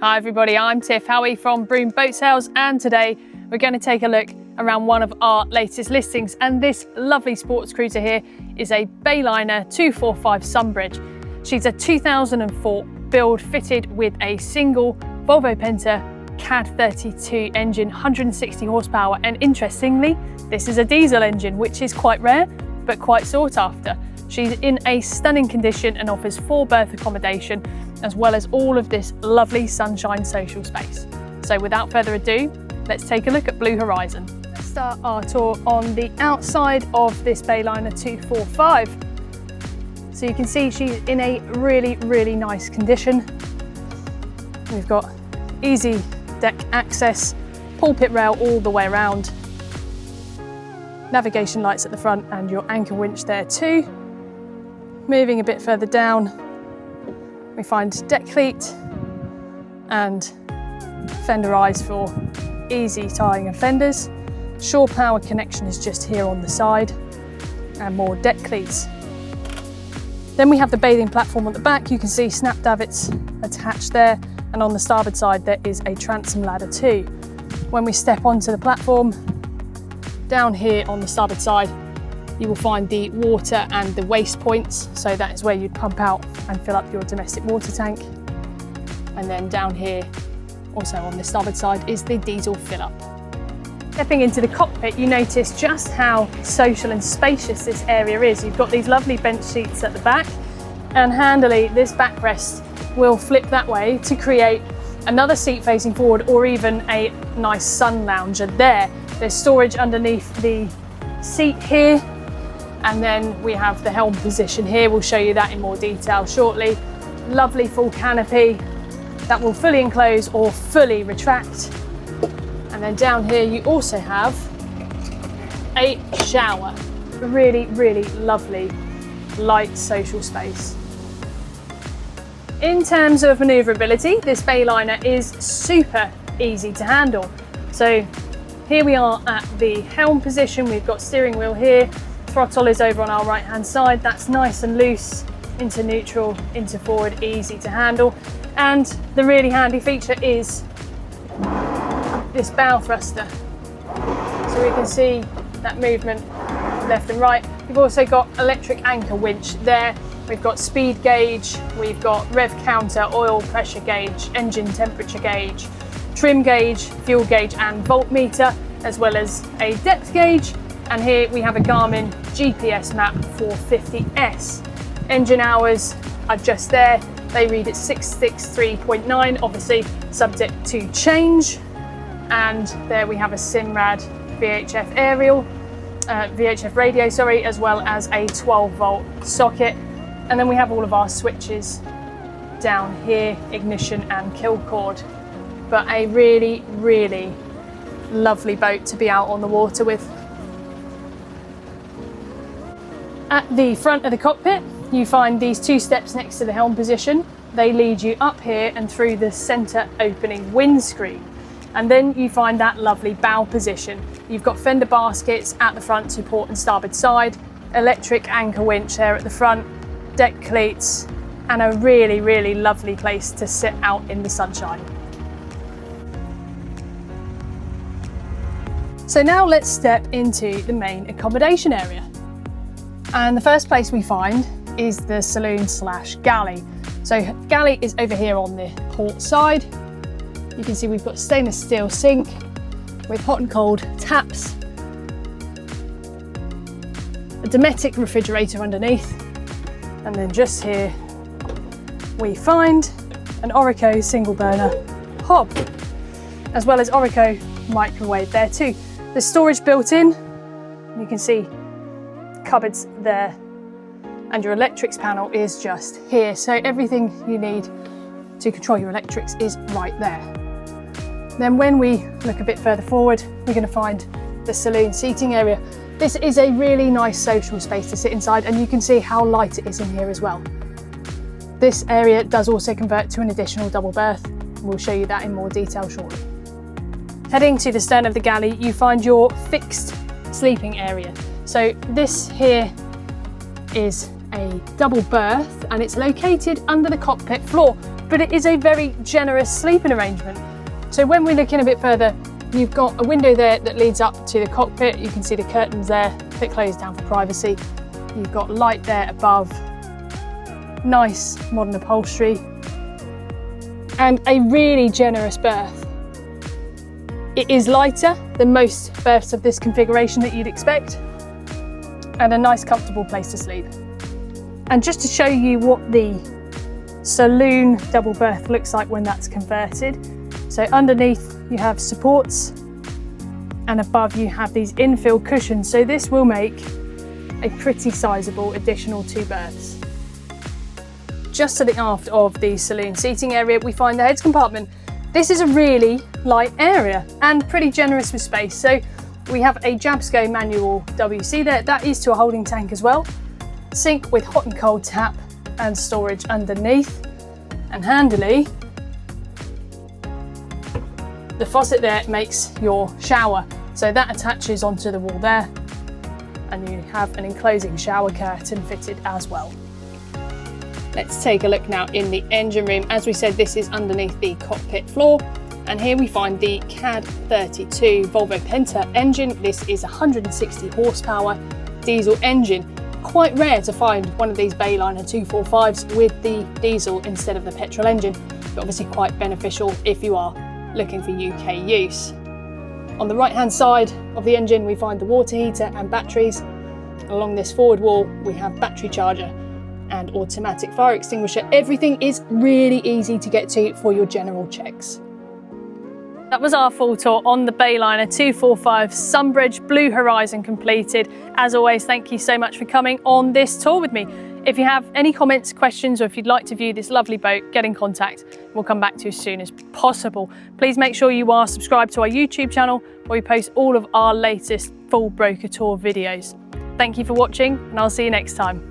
Hi everybody, I'm Tiff Howie from Broom Boat Sales, and today we're going to take a look around one of our latest listings, and this lovely sports cruiser here is a Bayliner 245 Sunbridge. She's a 2004 build fitted with a single Volvo Penta KAD32 engine, 160 horsepower, and interestingly this is a diesel engine, which is quite rare but quite sought after. She's in a stunning condition and offers 4-berth accommodation as well as all of this lovely sunshine social space. So without further ado, let's take a look at Blue Horizon. Let's start our tour on the outside of this Bayliner 245. So you can see she's in a really nice condition. We've got easy deck access, pulpit rail all the way around, navigation lights at the front and your anchor winch there too. Moving a bit further down, we find deck cleat and fender eyes for easy tying of fenders. Shore power connection is just here on the side, and more deck cleats. Then we have the bathing platform on the back. You can see snap davits attached there, and on the starboard side there is a transom ladder too. When we step onto the platform, down here on the starboard side you will find the water and the waste points, so that is where you'd pump out and fill up your domestic water tank. And then down here, also on the starboard side, is the diesel fill up. Stepping into the cockpit, you notice just how social and spacious this area is. You've got these lovely bench seats at the back, and handily this backrest will flip that way to create another seat facing forward, or even a nice sun lounger there. There's storage underneath the seat here. And then we have the helm position here. We'll show you that in more detail shortly. Lovely full canopy that will fully enclose or fully retract. And then down here you also have a shower. A really lovely light social space. In terms of manoeuvrability, this Bayliner is super easy to handle. So here we are at the helm position. We've got steering wheel here. Throttle is over on our right hand side. That's nice and loose, into neutral, into forward, easy to handle. And the really handy feature is this bow thruster. So we can see that movement left and right. We've also got electric anchor winch there. We've got speed gauge, we've got rev counter, oil pressure gauge, engine temperature gauge, trim gauge, fuel gauge and voltmeter, as well as a depth gauge. And here we have a Garmin GPS map 450S. Engine hours are just there. They read at 663.9, obviously subject to change. And there we have a Simrad VHF aerial, VHF radio, sorry, as well as a 12-volt socket. And then we have all of our switches down here, ignition and kill cord. But a really lovely boat to be out on the water with. At the front of the cockpit, you find these 2 steps next to the helm position. They lead you up here and through the centre opening windscreen. And then you find that lovely bow position. You've got fender baskets at the front to port and starboard side, electric anchor winch there at the front, deck cleats, and a really lovely place to sit out in the sunshine. So now let's step into the main accommodation area. And the first place we find is the Saloon / Galley. So Galley is over here on the port side. You can see we've got stainless steel sink with hot and cold taps, a Dometic refrigerator underneath, and then just here we find an Orico single burner hob, as well as Orico microwave there too. There's storage built in. You can see cupboards there, and your electrics panel is just here, so everything you need to control your electrics is right there. Then when we look a bit further forward, we're going to find the saloon seating area. This is a really nice social space to sit inside, and you can see how light it is in here as well. This area does also convert to an additional double berth. We'll show you that in more detail shortly. Heading to the stern of the galley, you find your fixed sleeping area. So this here is a double berth, and it's located under the cockpit floor, but it is a very generous sleeping arrangement. So when we look in a bit further, you've got a window there that leads up to the cockpit. You can see the curtains there, a bit closed down for privacy. You've got light there above, nice modern upholstery, and a really generous berth. It is lighter than most berths of this configuration that you'd expect, and a nice comfortable place to sleep. And just to show you what the Saloon double berth looks like when that's converted. So underneath you have supports, and above you have these infill cushions. So this will make a pretty sizable additional 2 berths. Just to the aft of the saloon seating area, we find the heads compartment. This is a really light area and pretty generous with space. So we have a Jabsco manual WC there. That is to a holding tank as well. Sink with hot and cold tap and storage underneath. And handily, the faucet there makes your shower. So that attaches onto the wall there, and you have an enclosing shower curtain fitted as well. Let's take a look now in the engine room. As we said, this is underneath the cockpit floor, and here we find the KAD32 Volvo Penta engine. This is 160 horsepower diesel engine. Quite rare to find one of these Bayliner 245s with the diesel instead of the petrol engine, but obviously quite beneficial if you are looking for UK use. On the right hand side of the engine we find the water heater and batteries. Along this forward wall we have battery charger and automatic fire extinguisher. Everything is really easy to get to for your general checks. That was our full tour on the Bayliner 245 Sunbridge Blue Horizon completed. As always, thank you so much for coming on this tour with me. If you have any comments, questions, or if you'd like to view this lovely boat, get in contact. We'll come back to you as soon as possible. Please make sure you are subscribed to our YouTube channel, where we post all of our latest full broker tour videos. Thank you for watching, and I'll see you next time.